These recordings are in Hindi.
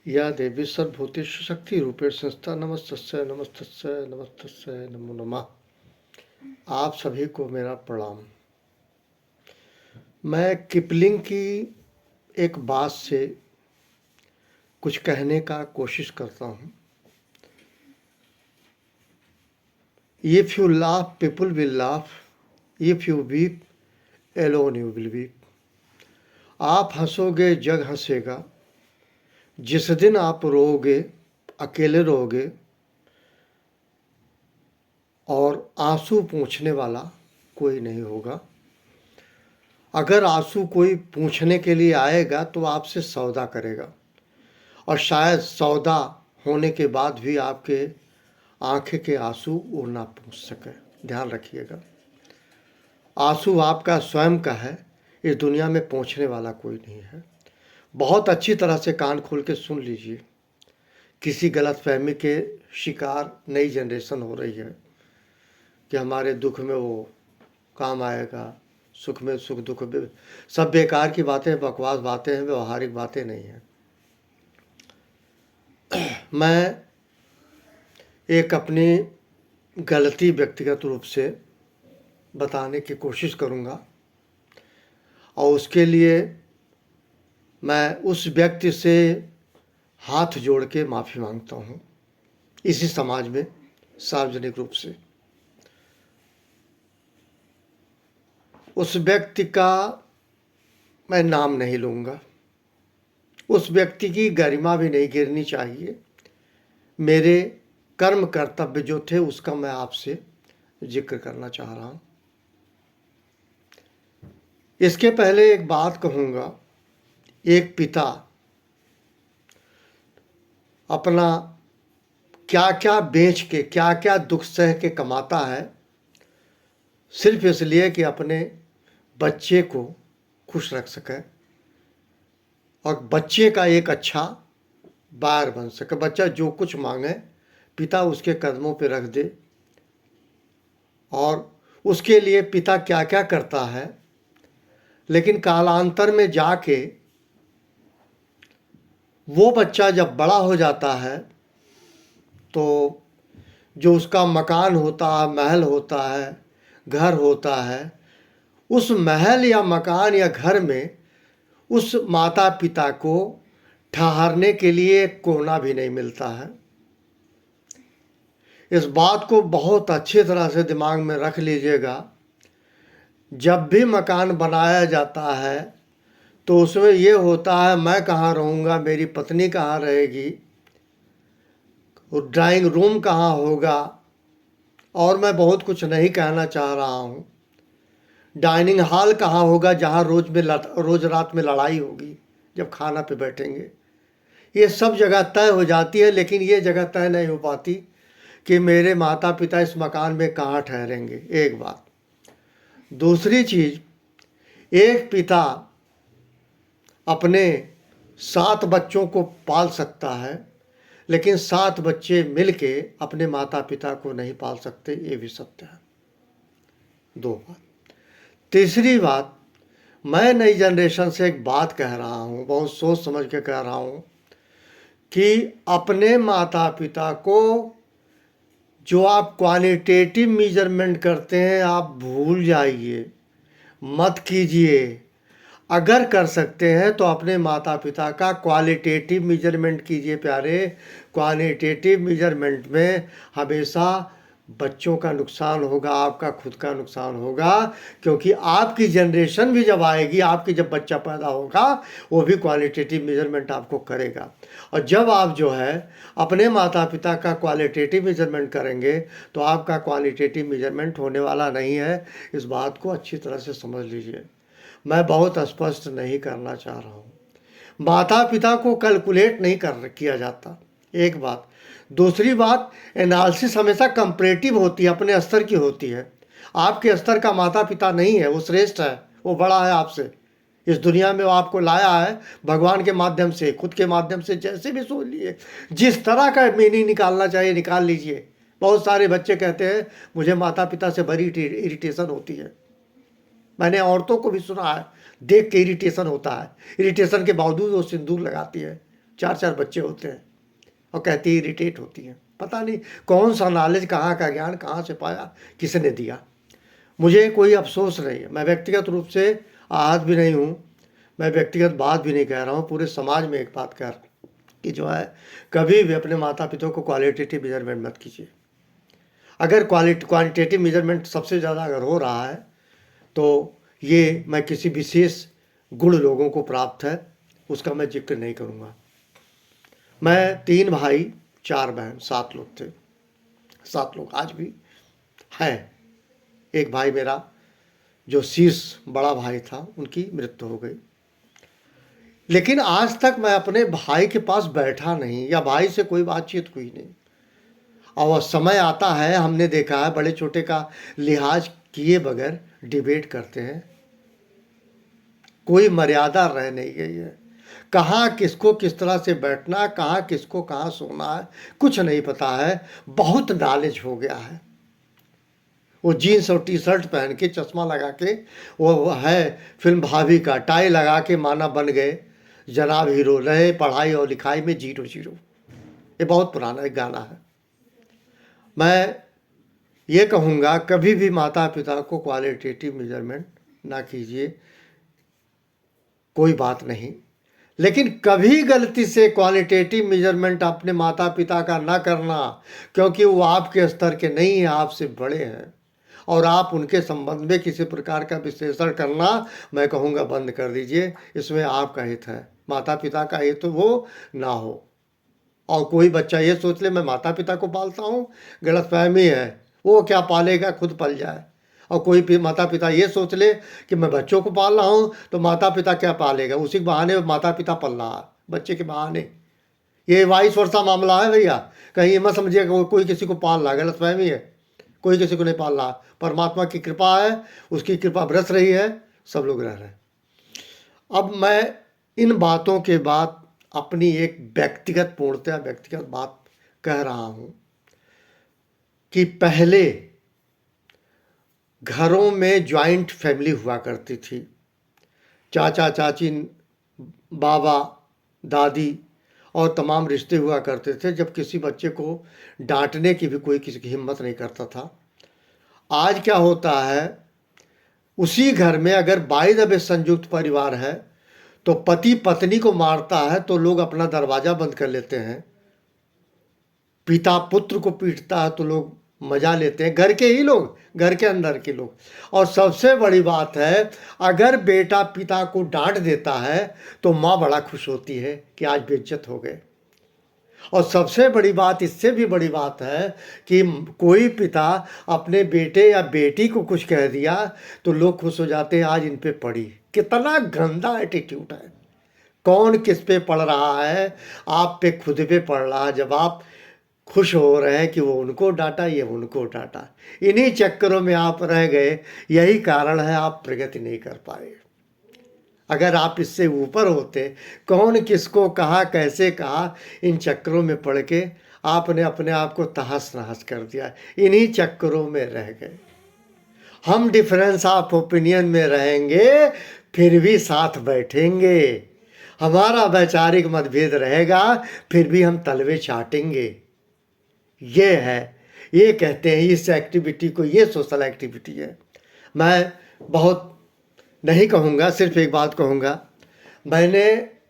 या देवी सर्वभूतेषु शक्तिरूपेण संस्थिता नमस्तस्यै नमस्तस्यै नमस्तस्यै नमो नमः। आप सभी को मेरा प्रणाम। मैं किपलिंग की एक बात से कुछ कहने का कोशिश करता हूँ। If you laugh people will laugh, if you weep alone you will weep. आप हंसोगे जग हंसेगा, जिस दिन आप रोओगे अकेले रोओगे और आंसू पूंछने वाला कोई नहीं होगा। अगर आंसू कोई पूंछने के लिए आएगा तो आपसे सौदा करेगा, और शायद सौदा होने के बाद भी आपके आंखें के आंसू वो ना पूंछ सके। ध्यान रखिएगा, आंसू आपका स्वयं का है, इस दुनिया में पूंछने वाला कोई नहीं है। बहुत अच्छी तरह से कान खोल के सुन लीजिए। किसी गलतफहमी के शिकार नई जनरेशन हो रही है कि हमारे दुख में वो काम आएगा, सुख में सुख, दुख में। सब बेकार की बातें, बकवास बातें हैं, व्यवहारिक बातें नहीं हैं। मैं एक अपनी गलती व्यक्तिगत रूप से बताने की कोशिश करूँगा, और उसके लिए मैं उस व्यक्ति से हाथ जोड़ के माफ़ी मांगता हूँ, इसी समाज में सार्वजनिक रूप से। उस व्यक्ति का मैं नाम नहीं लूँगा, उस व्यक्ति की गरिमा भी नहीं गिरनी चाहिए। मेरे कर्म कर्तव्य जो थे उसका मैं आपसे जिक्र करना चाह रहा हूँ। इसके पहले एक बात कहूँगा। एक पिता अपना क्या क्या बेच के, क्या क्या दुख सह के कमाता है, सिर्फ इसलिए कि अपने बच्चे को खुश रख सके और बच्चे का एक अच्छा बार बन सके। बच्चा जो कुछ मांगे पिता उसके कदमों पे रख दे, और उसके लिए पिता क्या क्या करता है। लेकिन कालांतर में जाके वो बच्चा जब बड़ा हो जाता है तो जो उसका मकान होता है, महल होता है, घर होता है, उस महल या मकान या घर में उस माता पिता को ठहरने के लिए कोना भी नहीं मिलता है। इस बात को बहुत अच्छी तरह से दिमाग में रख लीजिएगा। जब भी मकान बनाया जाता है तो उसमें ये होता है, मैं कहाँ रहूँगा, मेरी पत्नी कहाँ रहेगी, और ड्राइंग रूम कहाँ होगा, और मैं बहुत कुछ नहीं कहना चाह रहा हूँ। डाइनिंग हॉल कहाँ होगा जहाँ रोज रात में लड़ाई होगी जब खाना पे बैठेंगे। ये सब जगह तय हो जाती है, लेकिन ये जगह तय नहीं हो पाती कि मेरे माता पिता इस मकान में कहाँ ठहरेंगे। एक बात। दूसरी चीज़, एक पिता अपने 7 बच्चों को पाल सकता है, लेकिन 7 बच्चे मिलके अपने माता पिता को नहीं पाल सकते, ये भी सत्य है। 2 बात। तीसरी बात, मैं नई जनरेशन से एक बात कह रहा हूँ, बहुत सोच समझ के कह रहा हूँ कि अपने माता पिता को जो आप क्वालिटेटिव मेजरमेंट करते हैं आप भूल जाइए, मत कीजिए। अगर कर सकते हैं तो अपने माता पिता का क्वालिटेटिव मेजरमेंट कीजिए प्यारे। क्वालिटेटिव मेजरमेंट में हमेशा बच्चों का नुकसान होगा, आपका खुद का नुकसान होगा, क्योंकि आपकी जनरेशन भी जब आएगी, आपकी जब बच्चा पैदा होगा, वो भी क्वालिटेटिव मेजरमेंट आपको करेगा। और जब आप जो है अपने माता पिता का क्वालिटेटिव मेजरमेंट करेंगे तो आपका क्वालिटेटिव मेजरमेंट होने वाला नहीं है। इस बात को अच्छी तरह से समझ लीजिए। मैं बहुत स्पष्ट नहीं करना चाह रहा हूँ। माता पिता को कैलकुलेट नहीं किया जाता, एक बात। दूसरी बात, एनालिसिस हमेशा कंपैरेटिव होती है, अपने स्तर की होती है। आपके स्तर का माता पिता नहीं है, वो श्रेष्ठ है, वो बड़ा है आपसे। इस दुनिया में वो आपको लाया है भगवान के माध्यम से, खुद के माध्यम से, जैसे भी सोच लिए। जिस तरह का मीनिंग निकालना चाहिए निकाल लीजिए। बहुत सारे बच्चे कहते हैं मुझे माता पिता से बड़ी इरिटेशन होती है। मैंने औरतों को भी सुना है, देख के इरिटेशन होता है, इरिटेशन के बावजूद वो सिंदूर लगाती है। चार चार बच्चे होते हैं, और कहती इरिटेट होती हैं। पता नहीं कौन सा नॉलेज, कहाँ का ज्ञान कहाँ से पाया, किसने दिया। मुझे कोई अफसोस नहीं है, मैं व्यक्तिगत रूप से आहत भी नहीं हूँ, मैं व्यक्तिगत बात भी नहीं कह रहा हूँ, पूरे समाज में एक बात कह रहा हूँ कि जो है कभी भी अपने माता पिता को क्वालिटेटिव मेजरमेंट मत कीजिए। अगर क्वांटिटेटिव मेजरमेंट सबसे ज़्यादा अगर हो रहा है तो ये मैं किसी विशेष गुण लोगों को प्राप्त है, उसका मैं जिक्र नहीं करूँगा। मैं 3 भाई 4 बहन, 7 लोग थे, 7 लोग आज भी हैं। एक भाई मेरा जो शीर्ष बड़ा भाई था, उनकी मृत्यु हो गई, लेकिन आज तक मैं अपने भाई के पास बैठा नहीं या भाई से कोई बातचीत हुई नहीं। और समय आता है, हमने देखा है बड़े छोटे का लिहाज किए बगैर डिबेट करते हैं, कोई मर्यादा रह नहीं गई है। कहाँ किसको किस तरह से बैठना, कहाँ किसको कहाँ सोना है, कुछ नहीं पता है। बहुत नॉलेज हो गया है। वो जीन्स और टी शर्ट पहन के, चश्मा लगा के, वो है फिल्म भाभी का टाई लगा के माना बन गए जनाब हीरो, रहे पढ़ाई और लिखाई में 0-0। ये बहुत पुराना एक गाना है। मैं ये कहूँगा कभी भी माता पिता को क्वालिटेटिव मेजरमेंट ना कीजिए, कोई बात नहीं, लेकिन कभी गलती से क्वालिटेटिव मेजरमेंट अपने माता पिता का ना करना, क्योंकि वो आपके स्तर के नहीं हैं, आपसे बड़े हैं, और आप उनके संबंध में किसी प्रकार का विश्लेषण करना मैं कहूँगा बंद कर दीजिए। इसमें आपका हित है, माता पिता का हित वो ना हो। और कोई बच्चा ये सोच ले मैं माता पिता को पालता हूँ, गलतफहमी है, वो क्या पालेगा, खुद पल जाए। और कोई माता पिता ये सोच ले कि मैं बच्चों को पाल रहा हूँ तो माता पिता क्या पालेगा, उसी के बहाने माता पिता पल रहा है, बच्चे के बहाने। ये वाइस वर्षा मामला है भैया, कहीं ये मत समझिए कोई किसी को पाल रहा है, गलतफहमी है, कोई किसी को नहीं पाल रहा। परमात्मा की कृपा है, उसकी कृपा बरस रही है, सब लोग रह रहे हैं। अब मैं इन बातों के बाद अपनी एक पूर्णतः व्यक्तिगत बात कह रहा हूं कि पहले घरों में जॉइंट फैमिली हुआ करती थी, चाचा चाची, बाबा दादी और तमाम रिश्ते हुआ करते थे, जब किसी बच्चे को डांटने की भी कोई किसी की हिम्मत नहीं करता था। आज क्या होता है, उसी घर में अगर बाय द वे संयुक्त परिवार है तो पति पत्नी को मारता है तो लोग अपना दरवाजा बंद कर लेते हैं, पिता पुत्र को पीटता है तो लोग मजा लेते हैं, घर के ही लोग, घर के अंदर के लोग। और सबसे बड़ी बात है, अगर बेटा पिता को डांट देता है तो माँ बड़ा खुश होती है कि आज बेइज्जत हो गए। और सबसे बड़ी बात, इससे भी बड़ी बात है कि कोई पिता अपने बेटे या बेटी को कुछ कह दिया तो लोग खुश हो जाते हैं, आज इन पे पड़ी। कितना गंदा एटीट्यूड है। कौन किस पे पड़ रहा है, आप पे खुद पे पड़ रहा है। जब आप खुश हो रहे हैं कि वो उनको डांटा, ये उनको डांटा, इन्हीं चक्करों में आप रह गए। यही कारण है आप प्रगति नहीं कर पाए। अगर आप इससे ऊपर होते, कौन किसको कहा, कैसे कहा, इन चक्करों में पड़ के आपने अपने आप को तहस नहस कर दिया, इन्हीं चक्करों में रह गए। हम डिफरेंस ऑफ ओपिनियन में रहेंगे, फिर भी साथ बैठेंगे। हमारा वैचारिक मतभेद रहेगा, फिर भी हम तलवे चाटेंगे। ये है, ये कहते हैं इस एक्टिविटी को, ये सोशल एक्टिविटी है। मैं बहुत नहीं कहूँगा, सिर्फ एक बात कहूँगा, मैंने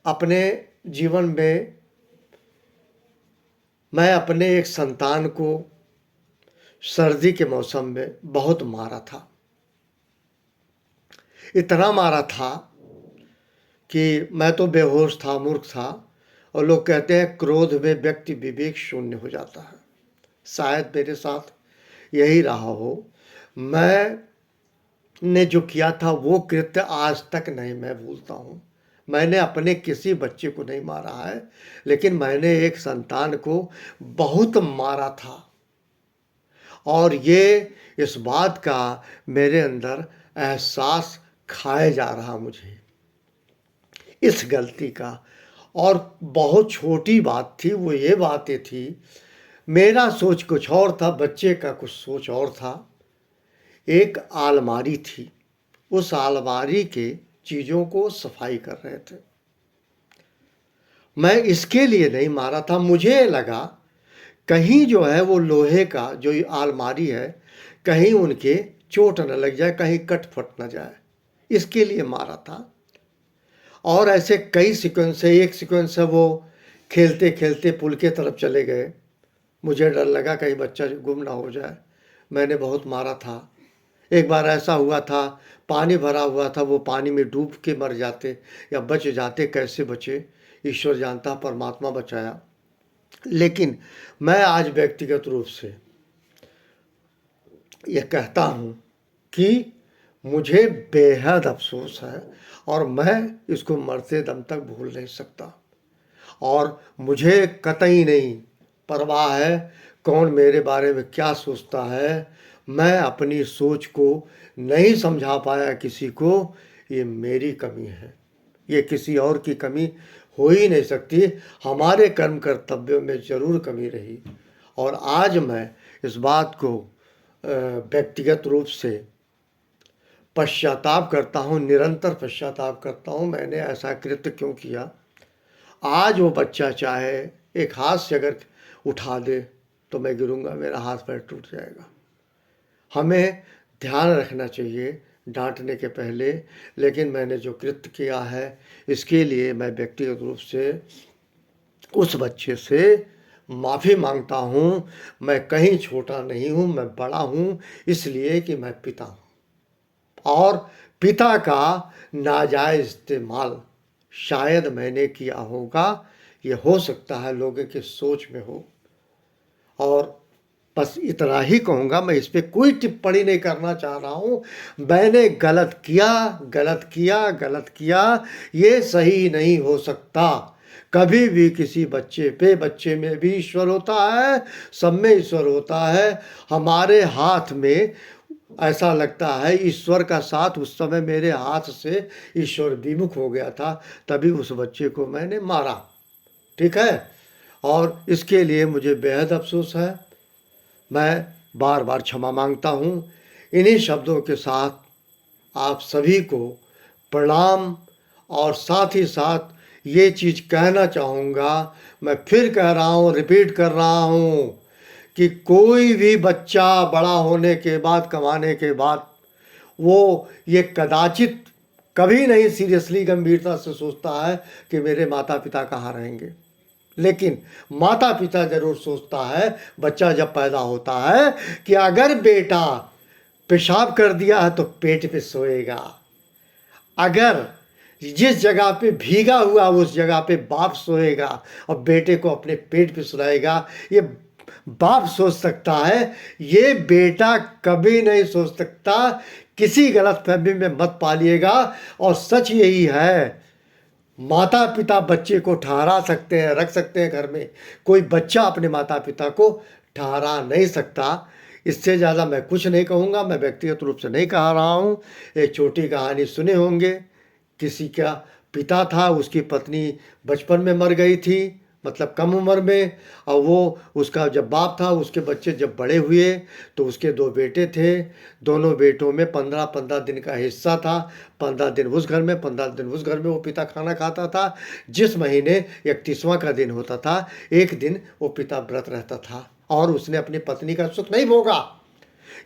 अपने जीवन में मैं अपने एक संतान को सर्दी के मौसम में बहुत मारा था। इतना मारा था कि मैं तो बेहोश था, मूर्ख था। और लोग कहते हैं क्रोध में व्यक्ति विवेक शून्य हो जाता है। शायद मेरे साथ यही रहा हो। मैंने जो किया था वो कृत्य आज तक नहीं मैं भूलता हूँ। मैंने अपने किसी बच्चे को नहीं मारा है, लेकिन मैंने एक संतान को बहुत मारा था। और ये इस बात का मेरे अंदर एहसास खाया जा रहा मुझे, इस गलती का। और बहुत छोटी बात थी, वो ये बातें थी, मेरा सोच कुछ और था, बच्चे का कुछ सोच और था। एक अलमारी थी, उस अलमारी के चीज़ों को सफाई कर रहे थे। मैं इसके लिए नहीं मारा था, मुझे लगा कहीं जो है वो लोहे का जो ये अलमारी है, कहीं उनके चोट न लग जाए, कहीं कट फट न जाए, इसके लिए मारा था। और ऐसे कई सीक्वेंस है। एक सीक्वेंस है वो खेलते खेलते पुल के तरफ चले गए, मुझे डर लगा कहीं बच्चा गुम ना हो जाए, मैंने बहुत मारा था। एक बार ऐसा हुआ था, पानी भरा हुआ था, वो पानी में डूब के मर जाते या बच जाते, कैसे बचे ईश्वर जानता, परमात्मा बचाया। लेकिन मैं आज व्यक्तिगत रूप से ये कहता हूँ कि मुझे बेहद अफसोस है और मैं इसको मरते दम तक भूल नहीं सकता। और मुझे कतई नहीं परवाह है कौन मेरे बारे में क्या सोचता है। मैं अपनी सोच को नहीं समझा पाया किसी को, ये मेरी कमी है, ये किसी और की कमी हो ही नहीं सकती। हमारे कर्म कर्तव्यों में ज़रूर कमी रही। और आज मैं इस बात को व्यक्तिगत रूप से पश्चाताप करता हूँ, निरंतर पश्चाताप करता हूँ, मैंने ऐसा कृत्य क्यों किया। आज वो बच्चा चाहे एक हाथ से अगर उठा दे तो मैं गिरूंगा, मेरा हाथ पैर टूट जाएगा। हमें ध्यान रखना चाहिए डांटने के पहले। लेकिन मैंने जो कृत्य किया है इसके लिए मैं व्यक्तिगत रूप से उस बच्चे से माफ़ी मांगता हूँ। मैं कहीं छोटा नहीं हूँ, मैं बड़ा हूँ, इसलिए कि मैं पिता हूँ। और पिता का नाजायज़ इस्तेमाल शायद मैंने किया होगा, ये हो सकता है लोगों की सोच में हो। और बस इतना ही कहूँगा, मैं इस पर कोई टिप्पणी नहीं करना चाह रहा हूँ। मैंने गलत किया, गलत किया, गलत किया, ये सही नहीं हो सकता। कभी भी किसी बच्चे पे, बच्चे में भी ईश्वर होता है, सब में ईश्वर होता है। हमारे हाथ में ऐसा लगता है ईश्वर का साथ उस समय मेरे हाथ से ईश्वर विमुख हो गया था, तभी उस बच्चे को मैंने मारा। ठीक है, और इसके लिए मुझे बेहद अफसोस है। मैं बार बार क्षमा मांगता हूँ। इन्हीं शब्दों के साथ आप सभी को प्रणाम। और साथ ही साथ ये चीज़ कहना चाहूँगा, मैं फिर कह रहा हूँ, रिपीट कर रहा हूँ कि कोई भी बच्चा बड़ा होने के बाद, कमाने के बाद, वो ये कदाचित कभी नहीं सीरियसली गंभीरता से सोचता है कि मेरे माता पिता कहाँ रहेंगे। लेकिन माता पिता जरूर सोचता है, बच्चा जब पैदा होता है, कि अगर बेटा पेशाब कर दिया है तो पेट पे सोएगा, अगर जिस जगह पे भीगा हुआ उस जगह पे बाप सोएगा और बेटे को अपने पेट पे सुलाएगा। ये बाप सोच सकता है, ये बेटा कभी नहीं सोच सकता। किसी गलतफहमी में मत पालिएगा। और सच यही है, माता पिता बच्चे को ठहरा सकते हैं, रख सकते हैं घर में, कोई बच्चा अपने माता पिता को ठहरा नहीं सकता। इससे ज़्यादा मैं कुछ नहीं कहूँगा, मैं व्यक्तिगत रूप से नहीं कह रहा हूँ। एक छोटी कहानी सुने होंगे, किसी का पिता था, उसकी पत्नी बचपन में मर गई थी, मतलब कम उम्र में। और वो उसका जब बाप था, उसके बच्चे जब बड़े हुए तो उसके 2 बेटे थे। दोनों बेटों में 15-15 दिन का हिस्सा था। 15 दिन उस घर में, 15 दिन उस घर में वो पिता खाना खाता था। जिस महीने 31वां का दिन होता था, एक दिन वो पिता व्रत रहता था और उसने अपनी पत्नी का सुख नहीं भोगा।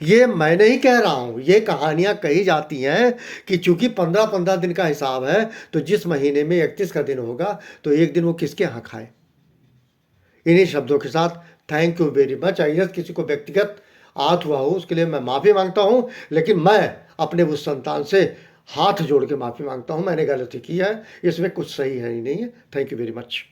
ये मैं नहीं कह रहा हूँ, ये कहानियाँ कही जाती हैं कि चूंकि 15-15 दिन का हिसाब है, तो जिस महीने में 31 का दिन होगा तो एक दिन वो किसके यहाँ खाए। इन्हीं शब्दों के साथ थैंक यू वेरी मच। आई किसी को व्यक्तिगत आहत हुआ हो उसके लिए मैं माफ़ी मांगता हूँ। लेकिन मैं अपने उस संतान से हाथ जोड़ के माफ़ी मांगता हूँ, मैंने गलती की है, इसमें कुछ सही है ही नहीं है। Thank you very much.